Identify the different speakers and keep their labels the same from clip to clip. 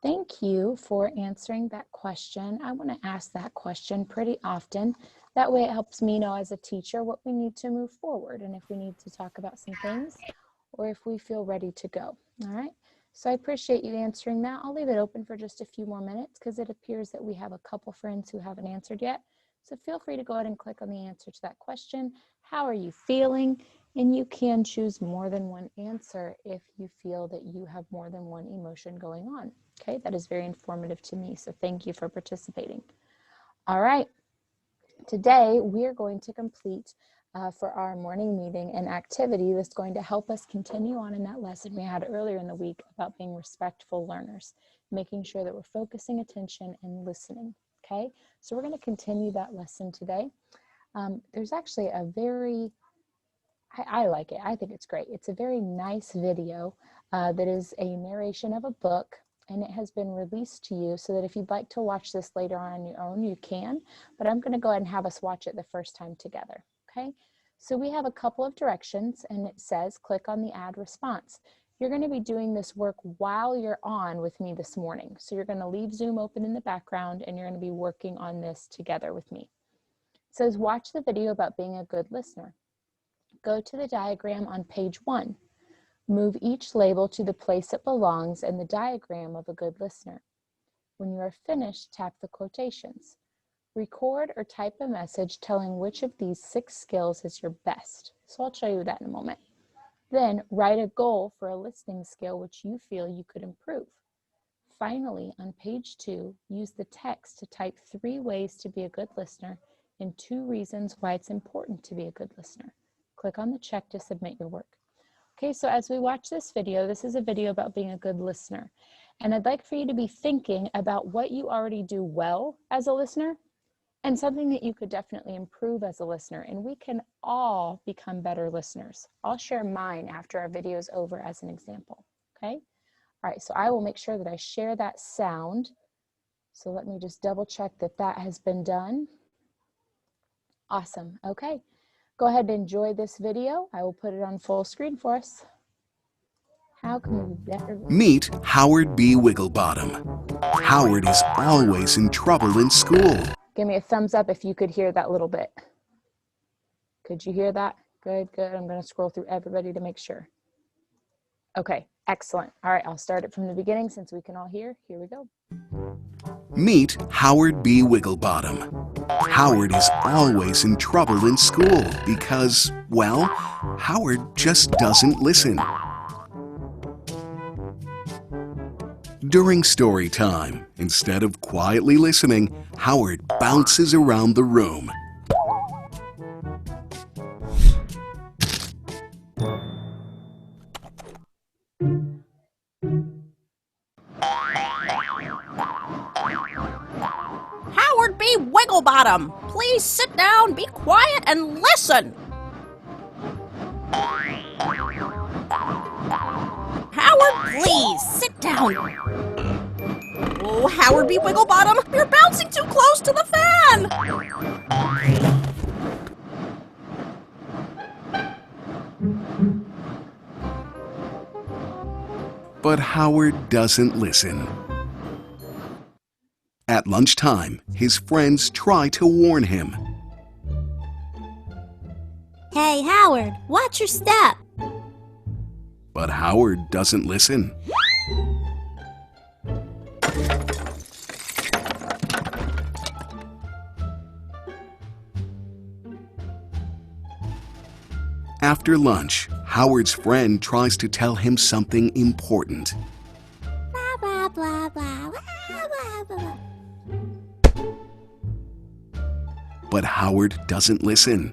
Speaker 1: Thank you for answering that question. I want to ask that question pretty often. That way it helps me know as a teacher what we need to move forward and if we need to talk about some things or if we feel ready to go. All right. So I appreciate you answering that. I'll leave it open for just a few more minutes because it appears that we have a couple friends who haven't answered yet. So feel free to go ahead and click on the answer to that question. How are you feeling? And you can choose more than one answer if you feel that you have more than one emotion going on. Okay, that is very informative to me. So thank you for participating. All right, today we are going to complete for our morning meeting an activity that's going to help us continue on in that lesson we had earlier in the week about being respectful learners, making sure that we're focusing attention and listening. Okay, so we're going to continue that lesson today. There's actually a very I like it. I think it's great. It's a very nice video that is a narration of a book, and it has been released to you so that if you'd like to watch this later on your own, you can. But I'm going to go ahead and have us watch it the first time together. Okay? So we have a couple of directions, and it says click on the add response. You're going to be doing this work while you're on with me this morning. So you're going to leave Zoom open in the background, and you're going to be working on this together with me. It says watch the video about being a good listener. Go to the diagram on page 1. Move each label to the place it belongs in the diagram of a good listener. When you are finished, tap the quotations. Record or type a message telling which of these 6 skills is your best. So I'll show you that in a moment. Then write a goal for a listening skill which you feel you could improve. Finally, on page 2, use the text to type 3 ways to be a good listener and 2 reasons why it's important to be a good listener. Click on the check to submit your work. Okay, so as we watch this video, this is a video about being a good listener. And I'd like for you to be thinking about what you already do well as a listener and something that you could definitely improve as a listener. And we can all become better listeners. I'll share mine after our video is over as an example, okay? All right, so I will make sure that I share that sound. So let me just double check that that has been done. Awesome, okay. Go ahead and enjoy this video. I will put it on full screen for us. How can we better?
Speaker 2: Meet Howard B. Wigglebottom. Howard is always in trouble in school.
Speaker 1: Give me a thumbs up if you could hear that little bit. Could you hear that? Good, good. I'm going to scroll through everybody to make sure. Okay, excellent. All right, I'll start it from the beginning since we can all hear. Here we go.
Speaker 2: Meet Howard B. Wigglebottom. Howard is always in trouble in school because, well, Howard just doesn't listen. During story time, instead of quietly listening, Howard bounces around the room.
Speaker 3: Howard B. Wigglebottom, please sit down, be quiet, and listen. Howard, please sit down. Oh, Howard B. Wigglebottom, you're bouncing too close to the fan.
Speaker 2: But Howard doesn't listen. At lunchtime, his friends try to warn him.
Speaker 4: Hey, Howard, watch your step.
Speaker 2: But Howard doesn't listen. After lunch, Howard's friend tries to tell him something important.
Speaker 4: Blah, blah, blah, blah, blah, blah, blah.
Speaker 2: But Howard doesn't listen.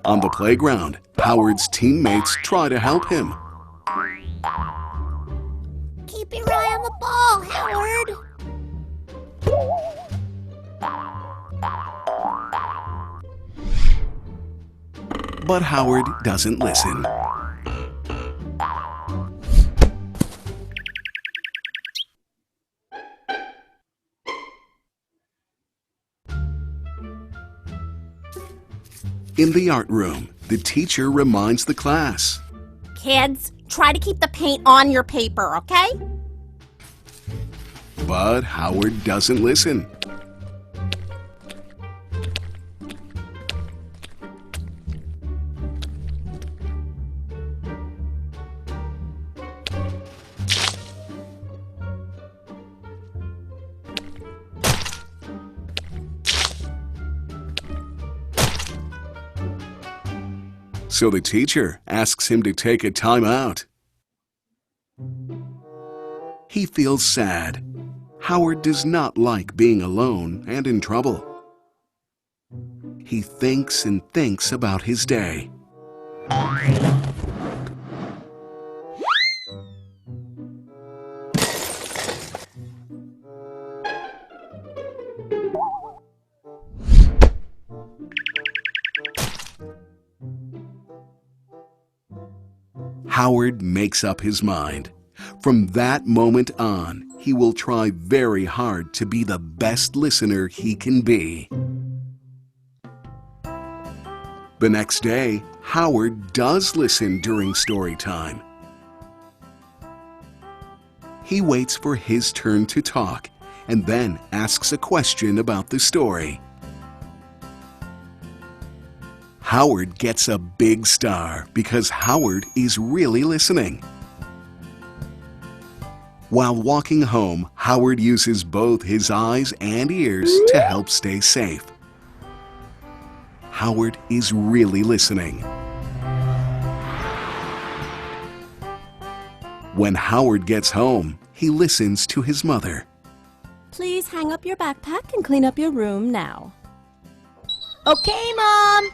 Speaker 2: On the playground, Howard's teammates try to help him.
Speaker 4: Keep your eye on the ball, Howard.
Speaker 2: But Howard doesn't listen. In the art room, the teacher reminds the class.
Speaker 3: Kids, try to keep the paint on your paper, okay?
Speaker 2: But Howard doesn't listen. So the teacher asks him to take a time out. He feels sad. Howard does not like being alone and in trouble. He thinks and thinks about his day. Howard makes up his mind. From that moment on, he will try very hard to be the best listener he can be. The next day, Howard does listen during story time. He waits for his turn to talk and then asks a question about the story. Howard gets a big star because Howard is really listening. While walking home, Howard uses both his eyes and ears to help stay safe. Howard is really listening. When Howard gets home, he listens to his mother.
Speaker 3: Please hang up your backpack and clean up your room now. Okay, Mom.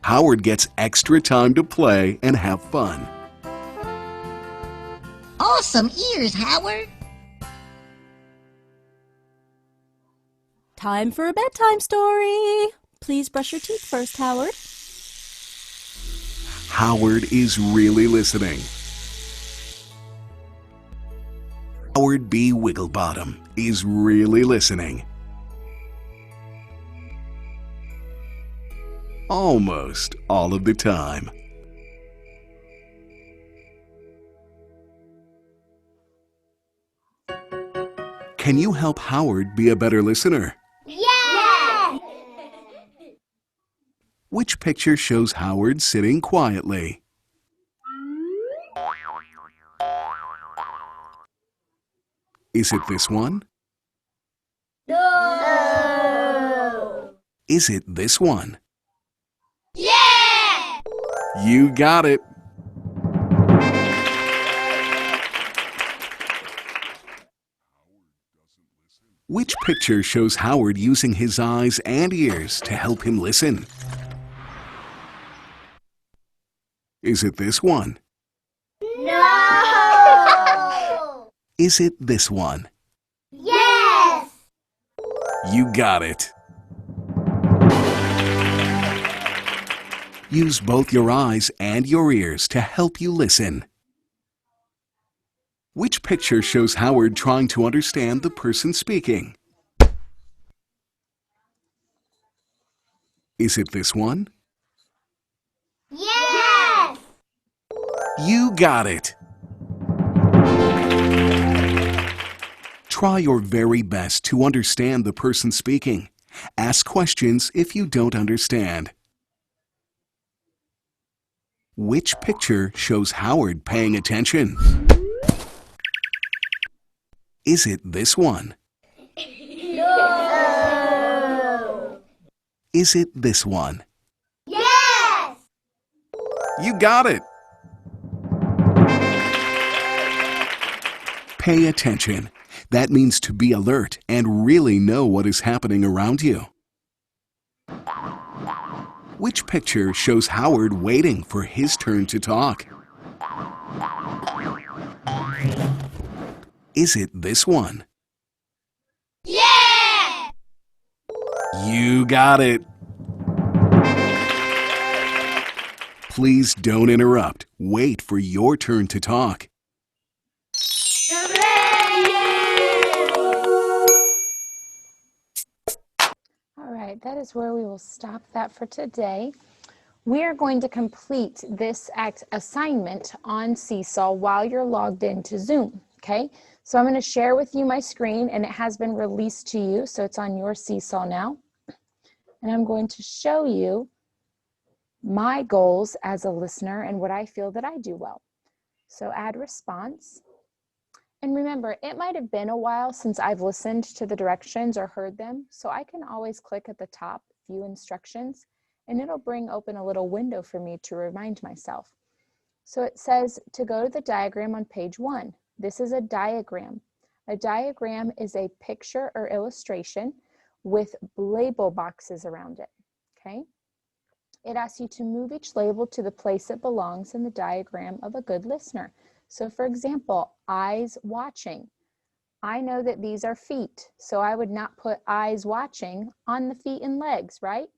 Speaker 2: Howard gets extra time to play and have fun.
Speaker 5: Awesome ears, Howard.
Speaker 3: Time for a bedtime story. Please brush your teeth first, Howard.
Speaker 2: Howard is really listening. Howard B. Wigglebottom is really listening. Almost all of the time. Can you help Howard be a better listener?
Speaker 4: Yeah!
Speaker 2: Which picture shows Howard sitting quietly? Is it this one?
Speaker 4: No!
Speaker 2: Is it this one?
Speaker 4: Yeah!
Speaker 2: You got it. Which picture shows Howard using his eyes and ears to help him listen? Is it this one?
Speaker 4: No!
Speaker 2: Is it this one?
Speaker 4: Yes!
Speaker 2: You got it. Use both your eyes and your ears to help you listen. Which picture shows Howard trying to understand the person speaking? Is it this one?
Speaker 4: Yes!
Speaker 2: You got it. Try your very best to understand the person speaking. Ask questions if you don't understand. Which picture shows Howard paying attention? Is it this one?
Speaker 4: No!
Speaker 2: Is it this one?
Speaker 4: Yes!
Speaker 2: You got it. Pay attention. That means to be alert and really know what is happening around you. Which picture shows Howard waiting for his turn to talk? Is it this one?
Speaker 4: Yeah!
Speaker 2: You got it. Please don't interrupt. Wait for your turn to talk.
Speaker 1: All right, that is where we will stop that for today. We are going to complete this assignment on Seesaw while you're logged into Zoom, okay? So I'm going to share with you my screen, and it has been released to you, so it's on your Seesaw now. And I'm going to show you my goals as a listener and what I feel that I do well. So add response. And remember, it might have been a while since I've listened to the directions or heard them, so I can always click at the top, View Instructions, and it'll bring open a little window for me to remind myself. So it says to go to the diagram on page 1. This is a diagram. A diagram is a picture or illustration with label boxes around it, okay? It asks you to move each label to the place it belongs in the diagram of a good listener. So for example, eyes watching. I know that these are feet, so I would not put eyes watching on the feet and legs, right?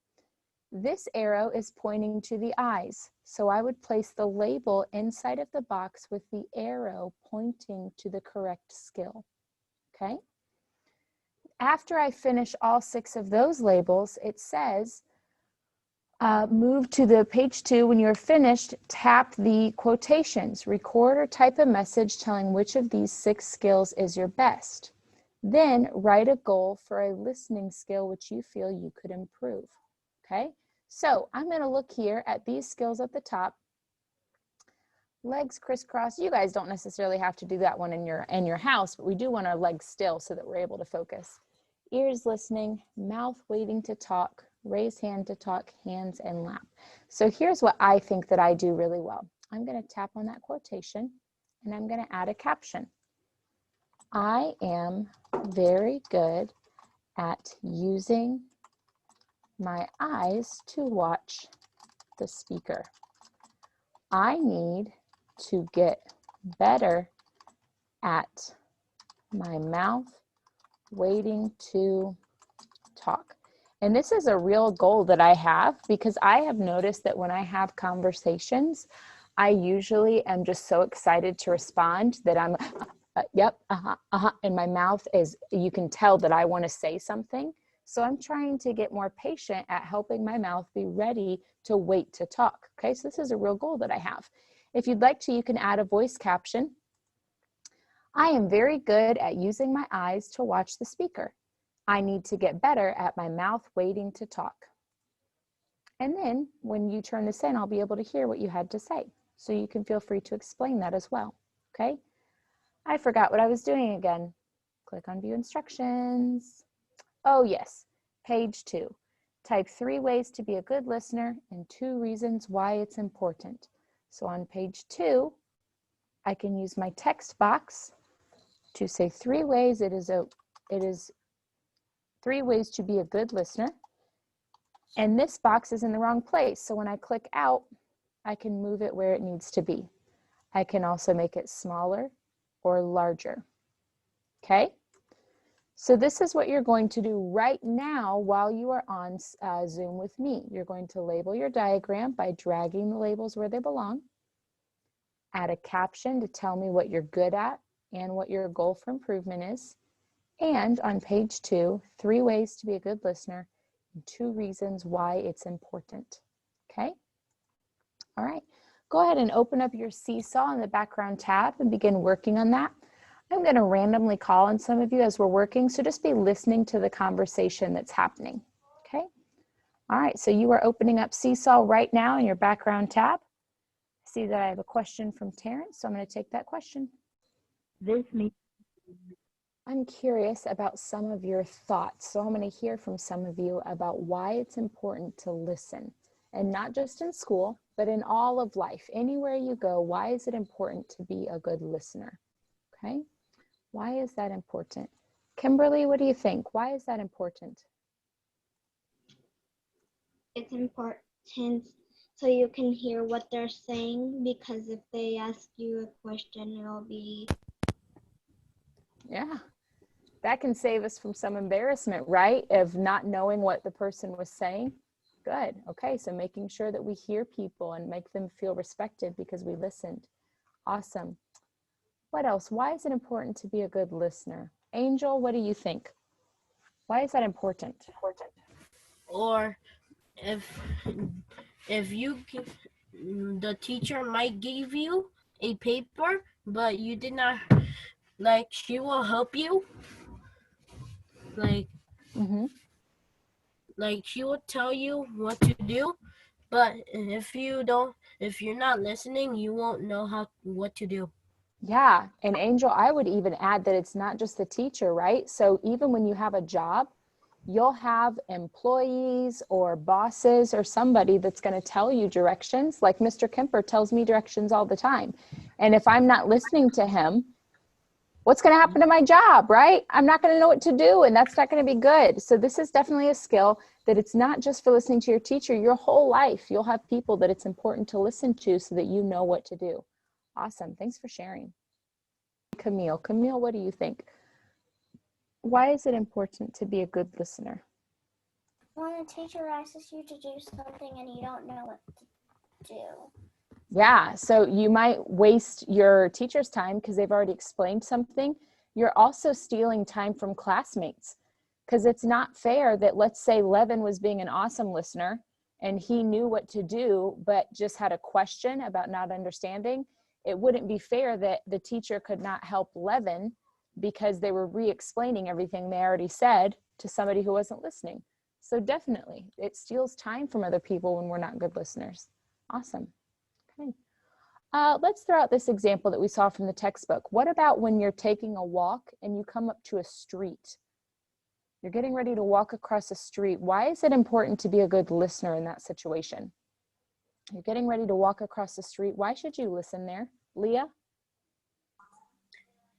Speaker 1: This arrow is pointing to the eyes, so I would place the label inside of the box with the arrow pointing to the correct skill, okay? After I finish all 6 of those labels, it says, move to the page 2. When you're finished, tap the quotations. Record or type a message telling which of these 6 skills is your best. Then write a goal for a listening skill which you feel you could improve. Okay, so I'm going to look here at these skills at the top. Legs crisscross. You guys don't necessarily have to do that one in your house, but we do want our legs still so that we're able to focus. Ears listening, mouth waiting to talk, raise hand to talk, hands and lap. So here's what I think that I do really well. I'm going to tap on that quotation and I'm going to add a caption. I am very good at using my eyes to watch the speaker. I need to get better at my mouth waiting to talk. And this is a real goal that I have because I have noticed that when I have conversations, I usually am just so excited to respond that I'm, yep, and my mouth is, you can tell that I want to say something. So I'm trying to get more patient at helping my mouth be ready to wait to talk. Okay, so this is a real goal that I have. If you'd like to, you can add a voice caption. I am very good at using my eyes to watch the speaker. I need to get better at my mouth waiting to talk. And then when you turn this in, I'll be able to hear what you had to say. So you can feel free to explain that as well. Okay, I forgot what I was doing again. Click on View Instructions. Oh yes, page 2. Type 3 ways to be a good listener and 2 reasons why it's important. So on page 2, I can use my text box to say 3 ways it is 3 ways to be a good listener. And this box is in the wrong place. So when I click out, I can move it where it needs to be. I can also make it smaller or larger. Okay? So this is what you're going to do right now while you are on Zoom with me. You're going to label your diagram by dragging the labels where they belong. Add a caption to tell me what you're good at and what your goal for improvement is. And on page 2, 3 ways to be a good listener and 2 reasons why it's important. Okay? All right. Go ahead and open up your Seesaw in the background tab and begin working on that. I'm going to randomly call on some of you as we're working, so just be listening to the conversation that's happening, okay? All right, so you are opening up Seesaw right now in your background tab. I see that I have a question from Terrence, so I'm going to take that question. I'm curious about some of your thoughts, so I'm going to hear from some of you about why it's important to listen, and not just in school, but in all of life. Anywhere you go, why is it important to be a good listener, okay? Why is that important? Kimberly, what do you think? Why is that important?
Speaker 6: It's important so you can hear what they're saying, because if they ask you a question, it'll be...
Speaker 1: Yeah, that can save us from some embarrassment, right? Of not knowing what the person was saying. Good. Okay, so making sure that we hear people and make them feel respected because we listened. Awesome. What else? Why is it important to be a good listener? Angel, what do you think? Why is that important?
Speaker 7: or if the teacher might give you a paper, but you did not, like, she will help you, like
Speaker 1: Mm-hmm.
Speaker 7: she will tell you what to do, but if you're not listening, you won't know what to do.
Speaker 1: Yeah. And Angel, I would even add that it's not just the teacher, right? So even when you have a job, you'll have employees or bosses or somebody that's going to tell you directions. Like Mr. Kemper tells me directions all the time. And if I'm not listening to him, what's going to happen to my job, right? I'm not going to know what to do, and that's not going to be good. So this is definitely a skill that it's not just for listening to your teacher. Your whole life, you'll have people that it's important to listen to so that you know what to do. Awesome. Thanks for sharing. Camille, what do you think? Why is it important to be a good listener?
Speaker 4: When a teacher asks you to do something and you don't know what to do.
Speaker 1: Yeah, so you might waste your teacher's time because they've already explained something. You're also stealing time from classmates because it's not fair that, let's say Levin was being an awesome listener and he knew what to do, but just had a question about not understanding. It wouldn't be fair that the teacher could not help Levin because they were re-explaining everything they already said to somebody who wasn't listening. So definitely, it steals time from other people when we're not good listeners. Awesome. Okay. Let's throw out this example that we saw from the textbook. What about when you're taking a walk and you come up to a street? You're getting ready to walk across a street. Why is it important to be a good listener in that situation? You're getting ready to walk across the street. Why should you listen there? Leah?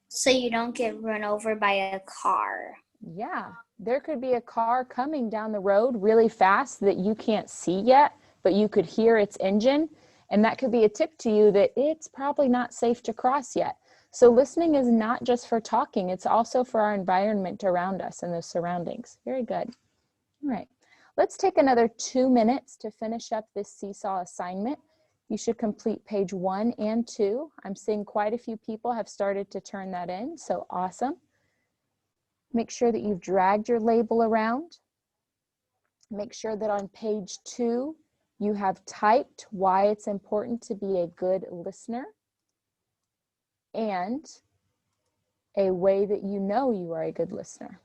Speaker 4: So you don't get run over by a car.
Speaker 1: Yeah, there could be a car coming down the road really fast that you can't see yet, but you could hear its engine. And that could be a tip to you that it's probably not safe to cross yet. So listening is not just for talking, it's also for our environment around us and those surroundings. Very good. All right, let's take another 2 minutes to finish up this seesaw assignment. You should complete page 1 and 2. I'm seeing quite a few people have started to turn that in, so awesome. Make sure that you've dragged your label around. Make sure that on page 2, you have typed why it's important to be a good listener and a way that you know you are a good listener.